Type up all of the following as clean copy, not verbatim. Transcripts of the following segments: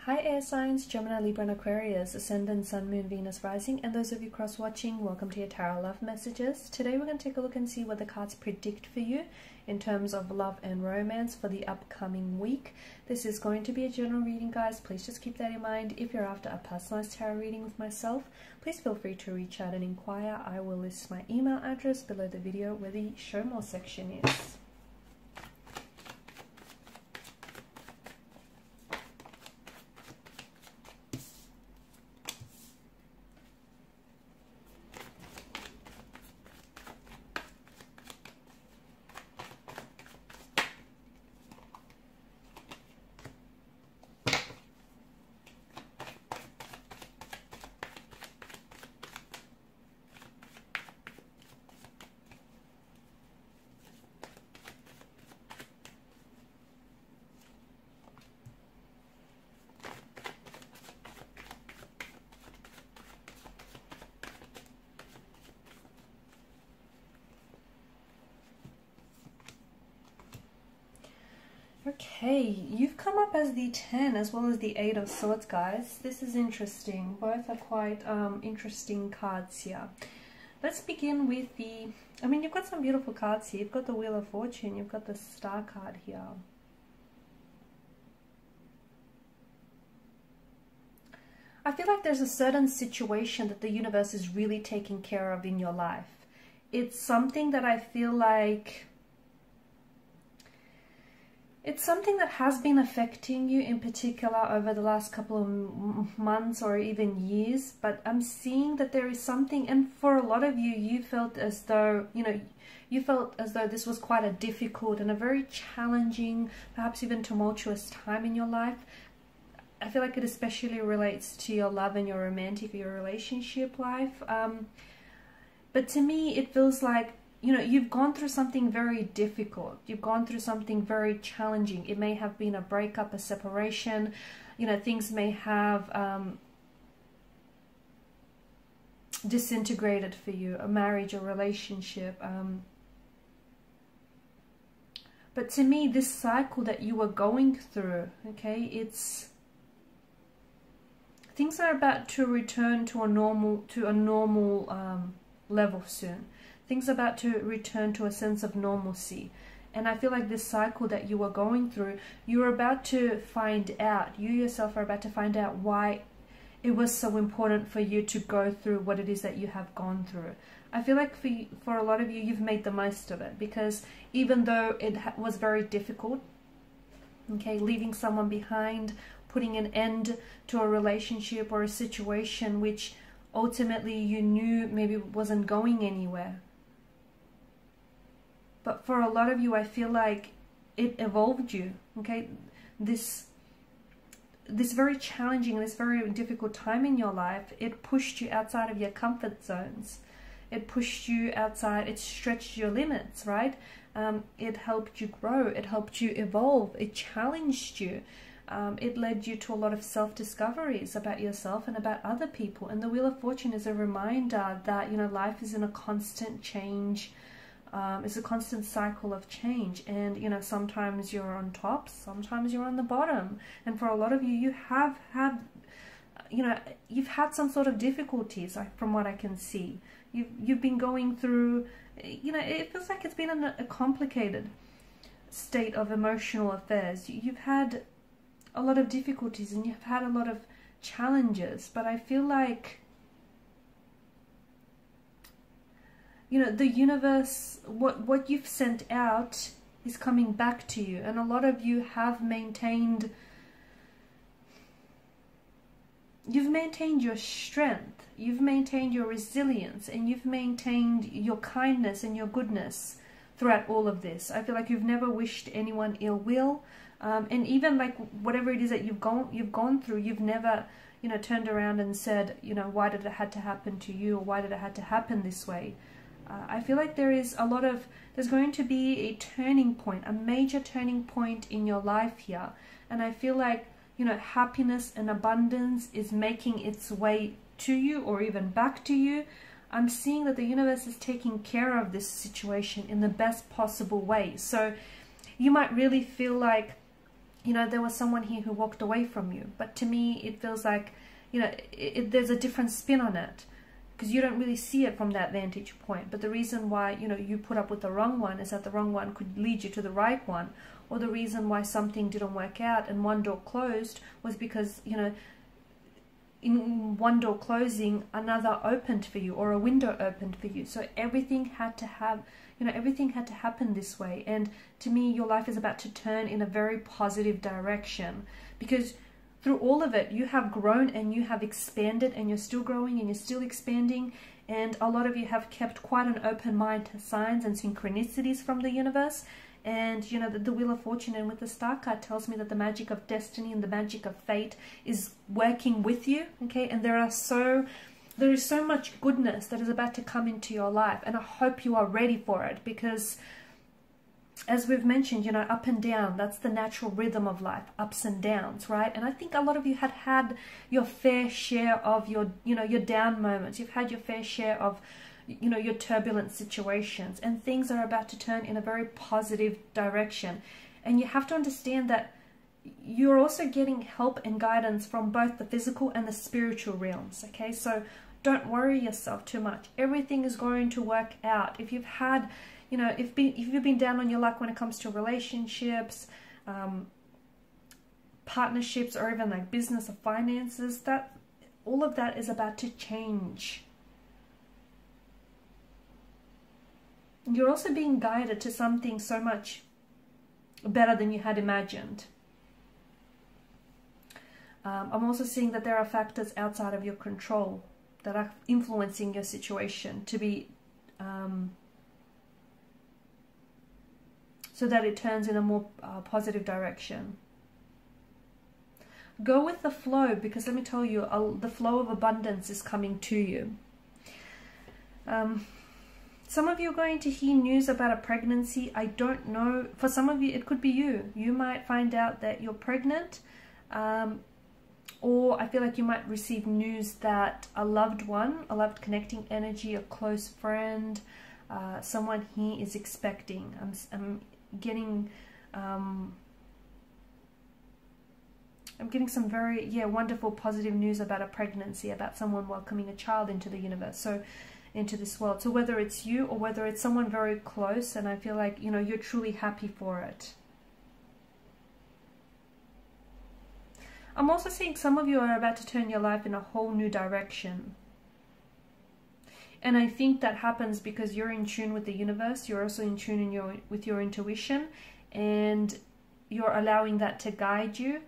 Hi air signs, Gemini, Libra and Aquarius, Ascendant, Sun, Moon, Venus, Rising, and those of you cross-watching, welcome to your Tarot Love Messages. Today we're going to take a look and see what the cards predict for you in terms of love and romance for the upcoming week. This is going to be a general reading, guys. Please just keep that in mind. If you're after a personalized tarot reading with myself, please feel free to reach out and inquire. I will list my email address below the video where the show more section is. Okay, you've come up as the 10 as well as the 8 of Swords, guys. This is interesting. Both are quite interesting cards here. Let's begin with the... you've got some beautiful cards here. You've got the Wheel of Fortune. You've got the Star card here. I feel like there's a certain situation that the universe is really taking care of in your life. It's something that I feel like... it's something that has been affecting you in particular over the last couple of months or even years, but I'm seeing that there is something, and for a lot of you, you felt as though, this was quite a difficult and a very challenging, perhaps even tumultuous time in your life. I feel like it especially relates to your love and your romantic, your relationship life. But to me, it feels like, you've gone through something very difficult. You've gone through something very challenging. It may have been a breakup, a separation. Things may have disintegrated for you, a marriage, a relationship. But to me, this cycle that you were going through, okay, things are about to return to a normal level soon. Things are about to return to a sense of normalcy. And I feel like this cycle that you were going through, you're about to find out, you yourself are about to find out why it was so important for you to go through what it is that you have gone through. I feel like for a lot of you, you've made the most of it, because even though it was very difficult, okay, leaving someone behind, putting an end to a relationship or a situation which ultimately you knew maybe wasn't going anywhere. But for a lot of you, I feel like it evolved you, okay? This very challenging, this very difficult time in your life, it pushed you outside of your comfort zones. It pushed you outside, it stretched your limits, right? It helped you grow, it helped you evolve, it challenged you. It led you to a lot of self-discoveries about yourself and about other people. And the Wheel of Fortune is a reminder that, life is in a constant change. It's a constant cycle of change, and sometimes you're on top, sometimes you're on the bottom, and for a lot of you, you have had, you've had some sort of difficulties, from what I can see. You've been going through, it feels like it's been a complicated state of emotional affairs. You've had a lot of difficulties and you've had a lot of challenges, but I feel like the universe, what you've sent out is coming back to you. And a lot of you have maintained, you've maintained your strength, you've maintained your resilience, and you've maintained your kindness and your goodness throughout all of this. I feel like you've never wished anyone ill will. And even like whatever it is that you've gone through, you've never, turned around and said, why did it have to happen to you? Or why did it have to happen this way? I feel like there's going to be a turning point, a major turning point in your life here. And I feel like, happiness and abundance is making its way to you or even back to you. I'm seeing that the universe is taking care of this situation in the best possible way. So you might really feel like, you know, there was someone here who walked away from you. But to me, it feels like, you know, there's a different spin on it, because you don't really see it from that vantage point. But the reason why, you know, you put up with the wrong one is that the wrong one could lead you to the right one. Or the reason why something didn't work out and one door closed was because, you know, in one door closing, another opened for you, or a window opened for you. So everything had to have, you know, everything had to happen this way. And to me, your life is about to turn in a very positive direction, because through all of it, you have grown and you have expanded, and you're still growing and you're still expanding. And a lot of you have kept quite an open mind to signs and synchronicities from the universe. And, you know, the Wheel of Fortune and with the Star card tells me that the magic of destiny and the magic of fate is working with you, okay? And there is so much goodness that is about to come into your life. And I hope you are ready for it, because as we've mentioned, you know, up and down, that's the natural rhythm of life, ups and downs, right? And I think a lot of you had your fair share of your, you know, your down moments. You've had your fair share of, you know, your turbulent situations, and things are about to turn in a very positive direction. And you have to understand that you're also getting help and guidance from both the physical and the spiritual realms, okay? So don't worry yourself too much. Everything is going to work out. If you've had, you know, if you've been down on your luck when it comes to relationships, partnerships, or even like business or finances, that all of that is about to change. You're also being guided to something so much better than you had imagined. I'm also seeing that there are factors outside of your control that are influencing your situation to be so that it turns in a more positive direction. Go with the flow, because let me tell you, the flow of abundance is coming to you. Some of you are going to hear news about a pregnancy. I don't know. For some of you, it could be you. You might find out that you're pregnant. Or I feel like you might receive news that a loved one, a loved connecting energy, a close friend, someone here is expecting. I'm getting some very, wonderful, positive news about a pregnancy, about someone welcoming a child into the universe. So into this world. So whether it's you or whether it's someone very close, and I feel like, you know, you're truly happy for it. I'm also seeing some of you are about to turn your life in a whole new direction. And I think that happens because you're in tune with the universe. You're also in tune with your intuition, and you're allowing that to guide you.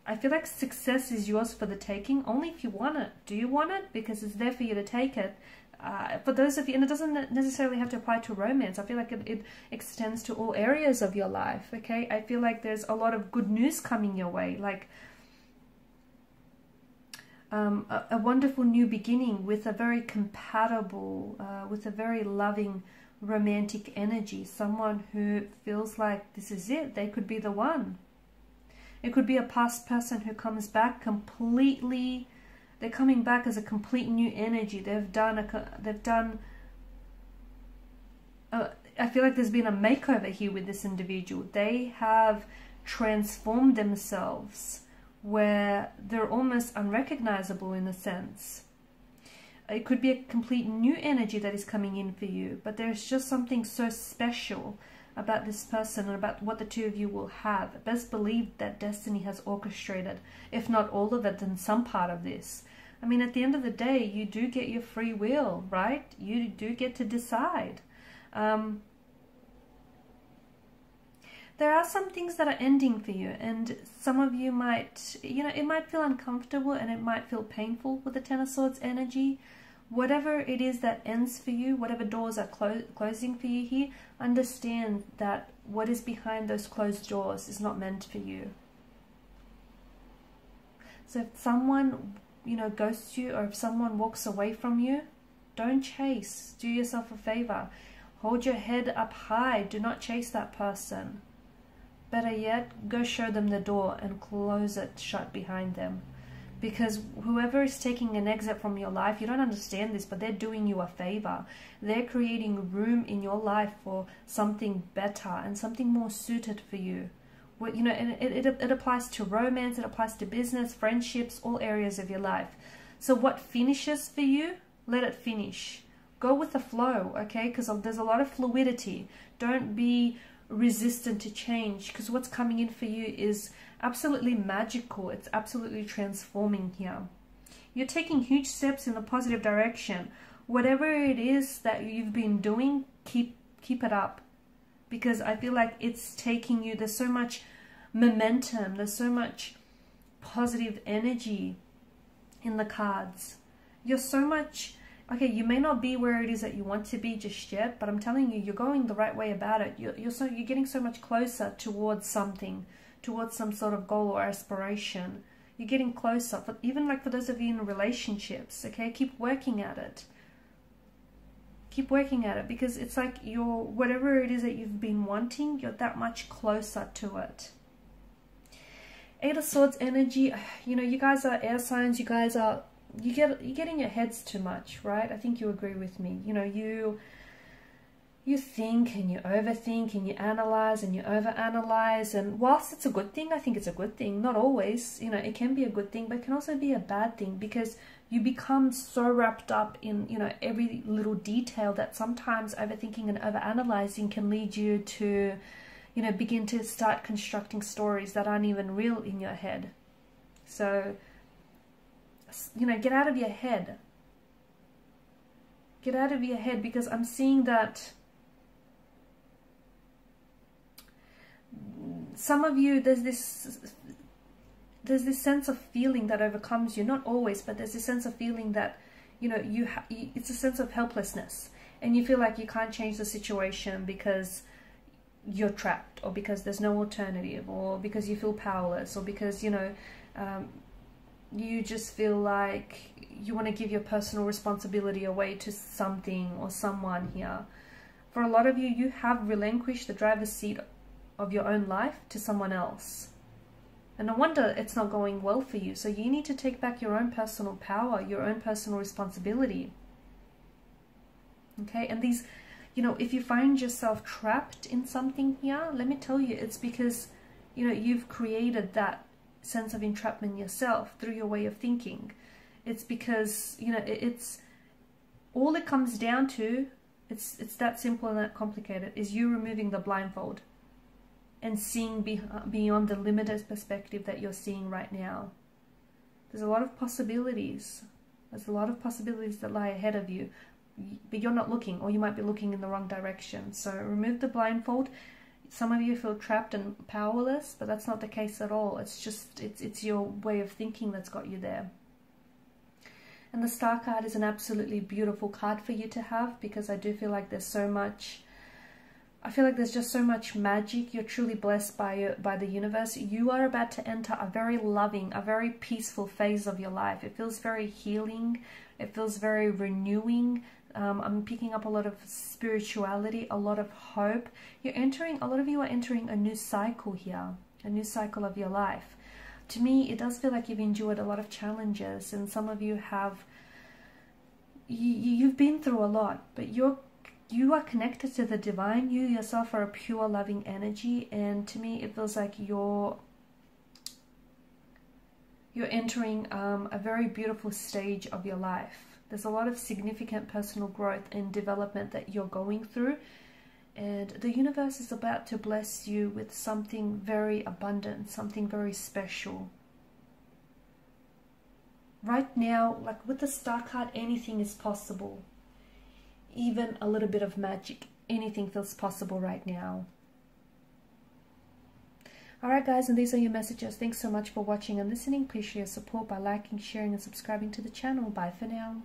I feel like success is yours for the taking, only if you want it. Do you want it? Because it's there for you to take it. For those of you, and it doesn't necessarily have to apply to romance. I feel like it extends to all areas of your life, okay? I feel like there's a lot of good news coming your way, like a wonderful new beginning with a very compatible, with a very loving, romantic energy. Someone who feels like this is it. They could be the one. It could be a past person who comes back completely. They're coming back as a complete new energy. I feel like there's been a makeover here with this individual. They have transformed themselves where they're almost unrecognizable in a sense. It could be a complete new energy that is coming in for you, but there's just something so special about this person and about what the two of you will have. Best believe that destiny has orchestrated, if not all of it, then some part of this. I mean, at the end of the day, you do get your free will, right? You do get to decide. There are some things that are ending for you, and some of you might, you know, it might feel uncomfortable and it might feel painful with the Ten of Swords energy. Whatever it is that ends for you, whatever doors are closing for you here, understand that what is behind those closed doors is not meant for you. So if someone, you know, ghosts you, or if someone walks away from you, don't chase. Do yourself a favor. Hold your head up high. Do not chase that person. Better yet, go show them the door and close it shut behind them. Because whoever is taking an exit from your life, you don't understand this, but they're doing you a favor. They're creating room in your life for something better and something more suited for you. What, you know, and it applies to romance, it applies to business, friendships, all areas of your life. So what finishes for you, let it finish. Go with the flow, okay? Because there's a lot of fluidity. Don't be resistant to change, because what's coming in for you is absolutely magical. It's absolutely transforming here. You're taking huge steps in the positive direction. Whatever it is that you've been doing, keep it up. Because I feel like it's taking you, there's so much momentum, there's so much positive energy in the cards. You're so much, okay, you may not be where it is that you want to be just yet, but I'm telling you, you're going the right way about it. You're getting so much closer towards something, towards some sort of goal or aspiration. You're getting closer, but even like for those of you in relationships, okay, keep working at it. Keep working at it, because it's like whatever it is that you've been wanting, you're that much closer to it. Eight of Swords energy, you know, you guys are air signs, you guys are, you get in your heads too much, right? I think you agree with me. You know, you think and you overthink and you analyze and you overanalyze, and whilst it's a good thing, I think it's a good thing, not always, you know, it can be a good thing, but it can also be a bad thing, because you become so wrapped up in, you know, every little detail that sometimes overthinking and overanalyzing can lead you to, you know, begin to start constructing stories that aren't even real in your head. So, you know, get out of your head. Get out of your head, because I'm seeing that some of you, there's this sense of feeling that overcomes you. Not always, but there's this sense of feeling that, you know, it's a sense of helplessness, and you feel like you can't change the situation because you're trapped, or because there's no alternative, or because you feel powerless, or because, you know, you just feel like you want to give your personal responsibility away to something or someone here. For a lot of you, you have relinquished the driver's seat of your own life to someone else. And no wonder it's not going well for you. So you need to take back your own personal power, your own personal responsibility. Okay, and these, you know, if you find yourself trapped in something here, let me tell you, it's because, you know, you've created that sense of entrapment yourself through your way of thinking. It's because, you know, it's all it comes down to, it's that simple and that complicated, is you removing the blindfold and seeing beyond the limited perspective that you're seeing right now. There's a lot of possibilities. There's a lot of possibilities that lie ahead of you, but you're not looking, or you might be looking in the wrong direction. So remove the blindfold. Some of you feel trapped and powerless, but that's not the case at all. It's just, it's your way of thinking that's got you there. And the Star card is an absolutely beautiful card for you to have, because I do feel like there's so much, I feel like there's just so much magic. You're truly blessed by the universe. You are about to enter a very loving, a very peaceful phase of your life. It feels very healing. It feels very renewing. I'm picking up a lot of spirituality, a lot of hope. A lot of you are entering a new cycle here, a new cycle of your life. To me, it does feel like you've endured a lot of challenges, and some of you have, you've been through a lot, but you are connected to the divine. You yourself are a pure loving energy, and to me it feels like you're entering a very beautiful stage of your life. There's a lot of significant personal growth and development that you're going through, and the universe is about to bless you with something very abundant, something very special. Right now, like with the Star card, anything is possible. Even a little bit of magic. Anything feels possible right now. Alright guys, and these are your messages. Thanks so much for watching and listening. Please show your support by liking, sharing and subscribing to the channel. Bye for now.